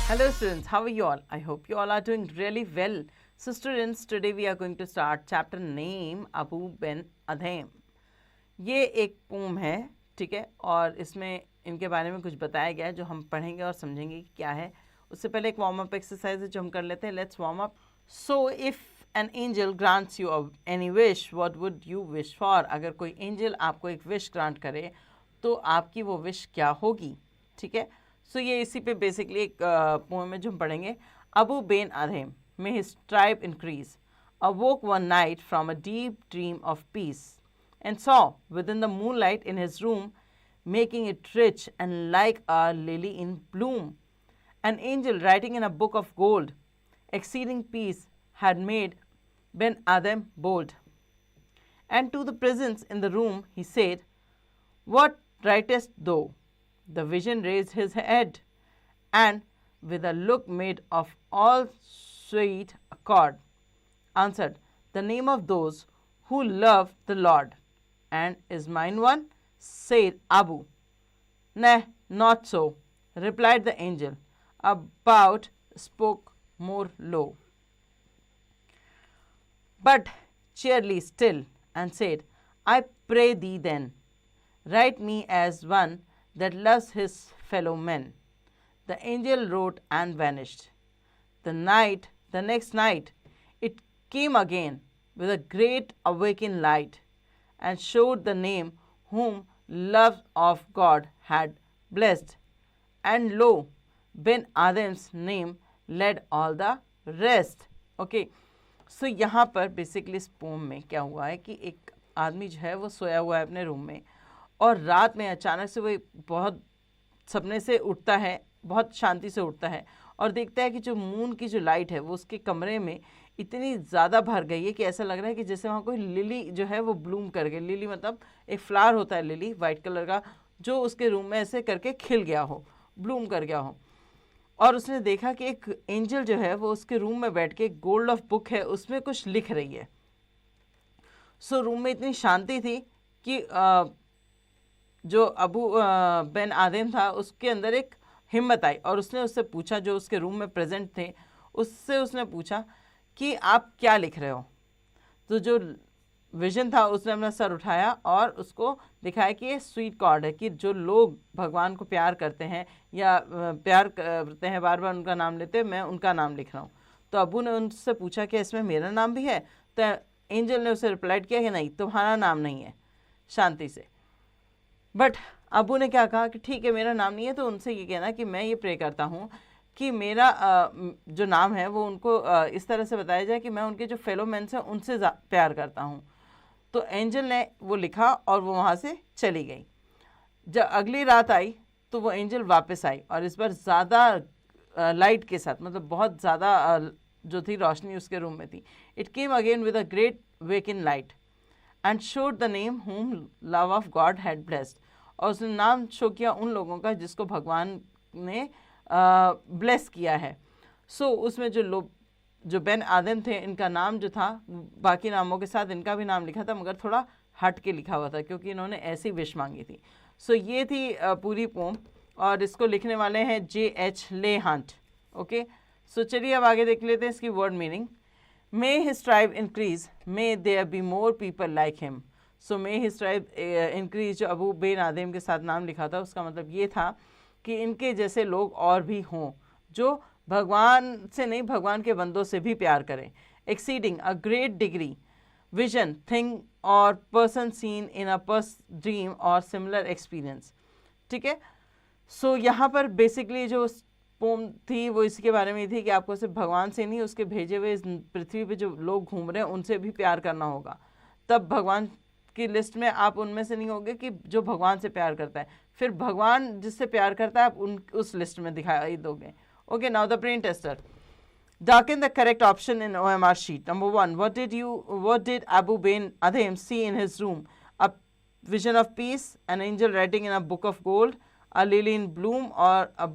Hello students, how are you all? I hope you all are doing really well. So students, today we are going to start chapter name Abu Ben Adhem. ये एक pome है, ठीक है, और इसमें इनके बारे में कुछ बताया गया है जो हम पढ़ेंगे और समझेंगे कि क्या है. उससे पहले एक वार्म अप एक्सरसाइज है जो हम कर लेते हैं. Let's warm up. So if an angel grants you any wish, what would you wish for? अगर कोई एंजल आपको एक विश ग्रांट करे तो आपकी वो विश क्या होगी, ठीक है. सो ये इसी पे बेसिकली एक पोएम है जो हम पढ़ेंगे. Abou Ben Adhem, may his tribe increase, awoke one night from a deep dream of peace, and saw within the moonlight in his room, making it rich and like a lily in bloom, an angel writing in a book of gold. Exceeding peace had made Ben Adhem bold. And to the presence in the room he said, "What writest thou?" The vision raised his head, and with a look made of all sweet accord, answered, "The name of those who love the Lord." "And is mine one?" said Abu. "Nay, not so," replied the angel. About spoke more low, but cheerly still, and said, "I pray thee then, write me as one that loves his fellow men." The angel wrote and vanished. The next night, it came again with a great awakened light, and showed the name whom love of God had blessed. And lo, Ben Adhem's name led all the rest. Okay, so यहाँ पर basically इस pome में क्या हुआ है कि एक आदमी जो है वो सोया हुआ है अपने रूम में, और रात में अचानक से वो बहुत सपने से उठता है, बहुत शांति से उठता है और देखता है कि जो मून की जो लाइट है वो उसके कमरे में इतनी ज़्यादा भर गई है कि ऐसा लग रहा है कि जैसे वहाँ कोई लिली जो है वो ब्लूम कर गई. लिली मतलब एक फ्लावर होता है, लिली वाइट कलर का, जो उसके रूम में ऐसे करके खिल गया हो, ब्लूम कर गया हो. और उसने देखा कि एक एंजल जो है वो उसके रूम में बैठ के एक गोल्ड ऑफ बुक है उसमें कुछ लिख रही है. सो रूम में इतनी शांति थी कि जो अबू बेन आदेम था उसके अंदर एक हिम्मत आई और उसने उससे पूछा, जो उसके रूम में प्रेजेंट थे उससे उसने पूछा कि आप क्या लिख रहे हो. तो जो विजन था उसने अपना सर उठाया और उसको दिखाया कि ये स्वीट कॉर्ड है, कि जो लोग भगवान को प्यार करते हैं या प्यार करते हैं, बार बार उनका नाम लेते हैं, मैं उनका नाम लिख रहा हूँ. तो अबू ने उनसे पूछा कि इसमें मेरा नाम भी है. तो एंजल ने उसे रिप्लाई किया कि नहीं, तुम्हारा नाम नहीं है, शांति से. बट अबू ने क्या कहा कि ठीक है मेरा नाम नहीं है. तो उनसे ये कहना कि मैं ये प्रे करता हूँ कि मेरा जो नाम है वो उनको इस तरह से बताया जाए कि मैं उनके जो फेलो मैन्स हैं उनसे प्यार करता हूँ. तो एंजल ने वो लिखा और वो वहाँ से चली गई. जब अगली रात आई तो वो एंजल वापस आई और इस बार ज़्यादा लाइट के साथ, मतलब बहुत ज़्यादा जो थी रोशनी उसके रूम में थी. It came again with a great wake in light and showed the name whom love of God had blessed. और उसने नाम शो किया उन लोगों का जिसको भगवान ने ब्लेस किया है. सो उसमें जो बेन आदम थे, इनका नाम जो था बाकी नामों के साथ इनका भी नाम लिखा था, मगर थोड़ा हट के लिखा हुआ था क्योंकि इन्होंने ऐसी विश मांगी थी. सो ये थी पूरी पोम और इसको लिखने वाले हैं J.H. लेहंट. ओके, सो चलिए अब आगे देख लेते हैं इसकी word meaning. May his tribe increase, may there be more people like him. So may his tribe increase, जो अबू बेन आदेम के साथ नाम लिखा था उसका मतलब ये था कि इनके जैसे लोग और भी हों जो भगवान से नहीं, भगवान के बंदों से भी प्यार करें. Exceeding a great degree, vision thing और person seen in a dream और सिमिलर एक्सपीरियंस. ठीक है, सो यहाँ पर बेसिकली जो पोम थी वो इसके बारे में थी कि आपको सिर्फ भगवान से नहीं, उसके भेजे हुए पृथ्वी पे जो लोग घूम रहे हैं उनसे भी प्यार करना होगा. तब भगवान की लिस्ट में आप उनमें से नहीं होगे कि जो भगवान से प्यार करता है, फिर भगवान जिससे प्यार करता है आप उस लिस्ट में दिखाई दोगे. Okay, now the brain tester. Darken the correct option in OMR sheet. Number 1, what did Abu Ben Adhem see in his room? A vision of peace, an angel writing in a book of gold, a lily in bloom, or a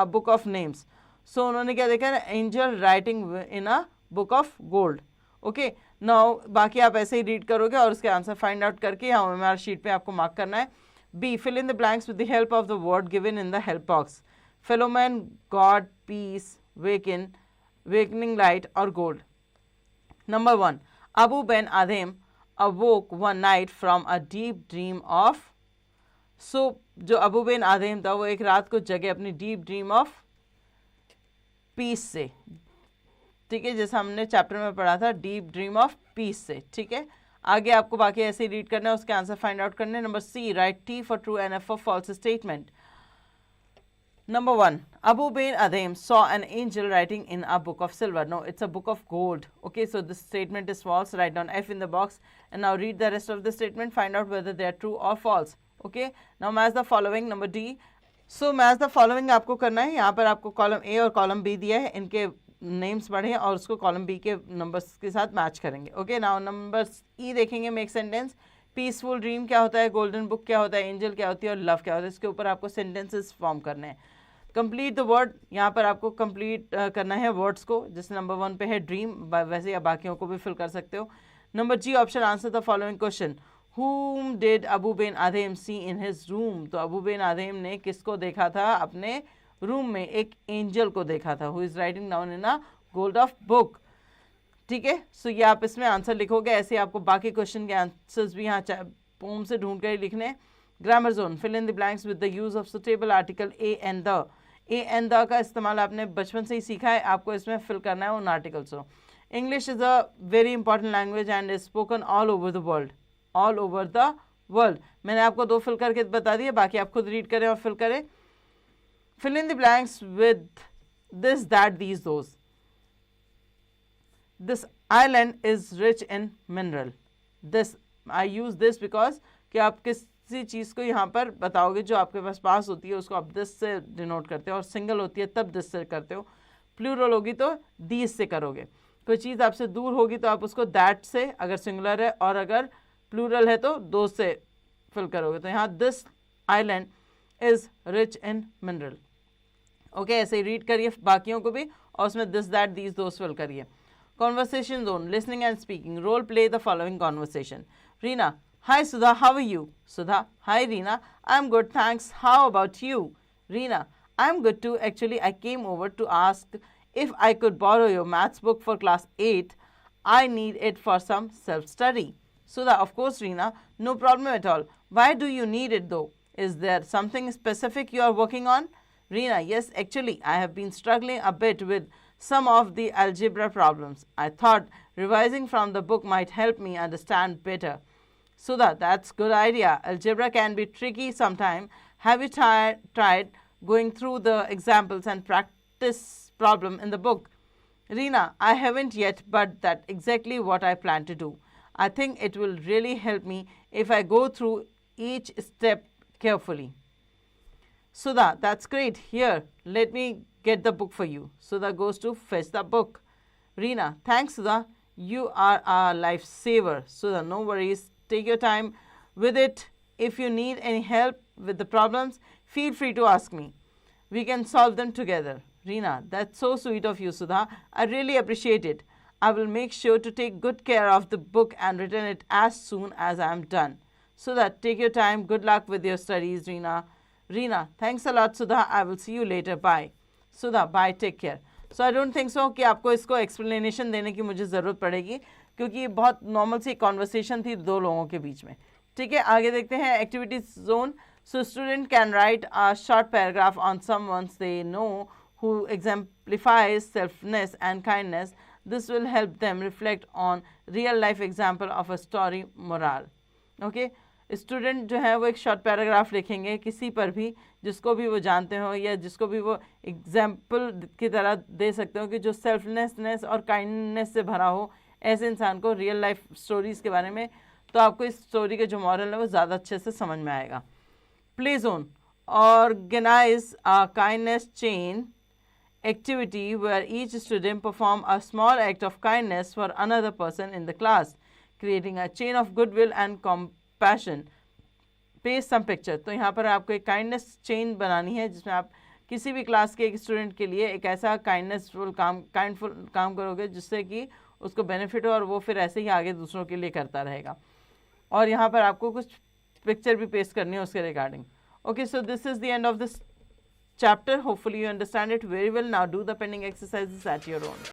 book of names. So उन्होंने क्या देखा है? Angel writing in a book of gold. Okay, now बाकी आप ऐसे ही read करोगे और उसके आंसर फाइंड आउट करके यहाँ OMR शीट पे आपको मार्क करना है. B. Fill in the blanks with the help of the word given in the help box. Fellow man, God, peace, wakening light, or gold. Number 1. Abu Ben Adhem awoke one night from a deep dream of. So, जो Abu Ben आदेम था वो एक रात को जगे अपनी deep dream of peace से, ठीक है, जैसा हमने चैप्टर में पढ़ा था, डीप ड्रीम ऑफ पीस से, ठीक है। आगे आपको बाकी ऐसे ही रीड करना है, उसके आंसर फाइंड आउट करने। Number C, write T for true and F for false statement. Number 1. Abu bin Adhem saw an angel writing in a book of silver. No, it's a book of gold. Okay, so this statement is false. Write down F in the box and now read the rest of the statement. Find out whether they are true or false. Okay, now match the following. Number D. So match the following आपको करना है। यहाँ पर आपको column A और column B दिया है, इनके नेम्स पढ़े और उसको कॉलम B के नंबर्स के साथ मैच करेंगे। ओके, नाउ नंबर E देखेंगे, मेक सेंटेंस। पीसफुल ड्रीम क्या होता है, गोल्डन बुक क्या होता है, एंजल क्या होती है और लव क्या होता है, इसके ऊपर आपको सेंटेंसेस फॉर्म करने हैं। कंप्लीट द वर्ड, यहाँ पर आपको कंप्लीट करना है वर्ड्स को, जैसे नंबर 1 पे है ड्रीम, वैसे आप बाकियों को भी फिल कर सकते हो। Number G option, answer the following question. Whom did Abou Ben Adhem see in his room? तो अबू बिन आदेम ने किसको देखा था अपने रूम में? एक एंजल को देखा था। Who is writing down in a gold of book, ठीक है। सो ये आप इसमें आंसर लिखोगे, ऐसे आपको बाकी क्वेश्चन के आंसर्स भी यहाँ पोम से ढूंढ कर ही लिखने। Grammar zone, fill in the blanks with the use of suitable article a and the. A and the का इस्तेमाल आपने बचपन से ही सीखा है, आपको इसमें फिल करना है उन आर्टिकल्स को। English is a very important language and is spoken all over the world, all over the world. मैंने आपको 2 फिल करके बता दिए, बाकी आप खुद रीड करें और फिल करें। Fill in the blanks with this, that, these, those. This island is rich in mineral. This, I use this because कि आप किसी चीज़ को यहाँ पर बताओगे जो आपके पास होती है उसको आप दिस से डिनोट करते हो, और सिंगल होती है तब दिस से करते हो, प्लूरल होगी तो दीज से करोगे। कोई चीज़ आपसे दूर होगी तो आप उसको दैट से, अगर सिंगुलर है, और अगर प्लूरल है तो दो से फिल करोगे। तो यहाँ this island is rich in mineral. Okay, ऐसे ही रीड करिए बाकियों को भी और उसमें this that these those fill करिए। Conversation zone, listening and speaking. Role play the following conversation. Reena, hi Sudha, how are you? Sudha, hi Reena, I am good thanks, how about you? Reena, I am good too, actually I came over to ask if I could borrow your maths book for class 8, I need it for some self-study. Sudha, of course, Reena, no problem at all. Why do you need it though? Is there something specific you are working on? Reena, yes, actually, I have been struggling a bit with some of the algebra problems. I thought revising from the book might help me understand better. Sudha, that's good idea. Algebra can be tricky sometimes. Have you tried going through the examples and practice problem in the book? Reena, I haven't yet, but that's exactly what I plan to do. I think it will really help me if I go through each step carefully. Sudha, that's great. Here, let me get the book for you. Sudha goes to fetch the book. Reena, thanks Sudha. You are a lifesaver. Sudha, no worries. Take your time with it. If you need any help with the problems, feel free to ask me. We can solve them together. Reena, that's so sweet of you, Sudha. I really appreciate it. I will make sure to take good care of the book and return it as soon as I am done. Sudha, take your time. Good luck with your studies, Reena. Reena, thanks a lot, Sudha. I will see you later. Bye. Sudha, bye. Take care. So I don't think so कि आपको इसको explanation देने की मुझे ज़रूरत पड़ेगी, क्योंकि ये बहुत नॉर्मल सी कॉन्वर्सेशन थी 2 लोगों के बीच में। ठीक है, आगे देखते हैं activities zone. So student can write a short paragraph on someone they know who exemplifies selflessness and kindness. This will help them reflect on real life example of a story moral. Okay? Student जो है वो एक short paragraph लिखेंगे किसी पर भी जिसको भी वो जानते हो या जिसको भी वो एग्जाम्पल की तरह दे सकते हो कि जो सेल्फलेसनेस और काइंडनेस से भरा हो, ऐसे इंसान को रियल लाइफ स्टोरीज़ के बारे में, तो आपको इस स्टोरी के जो मॉरल है वो ज़्यादा अच्छे से समझ में आएगा। Play zone, organize a kindness chain activity where each student perform a small act of kindness for another person in the class, creating a chain of goodwill and compassion. Paste some picture. तो यहाँ पर आपको एक kindness chain बनानी है जिसमें आप किसी भी क्लास के एक स्टूडेंट के लिए एक ऐसा काइंडनेसफुल काम करोगे जिससे कि उसको बेनिफिट हो और वो फिर ऐसे ही आगे दूसरों के लिए करता रहेगा। और यहाँ पर आपको कुछ पिक्चर भी पेस्ट करनी है उसके regarding. Okay, so this is the end of this chapter. Hopefully you understand it very well. Now do the pending exercises at your own.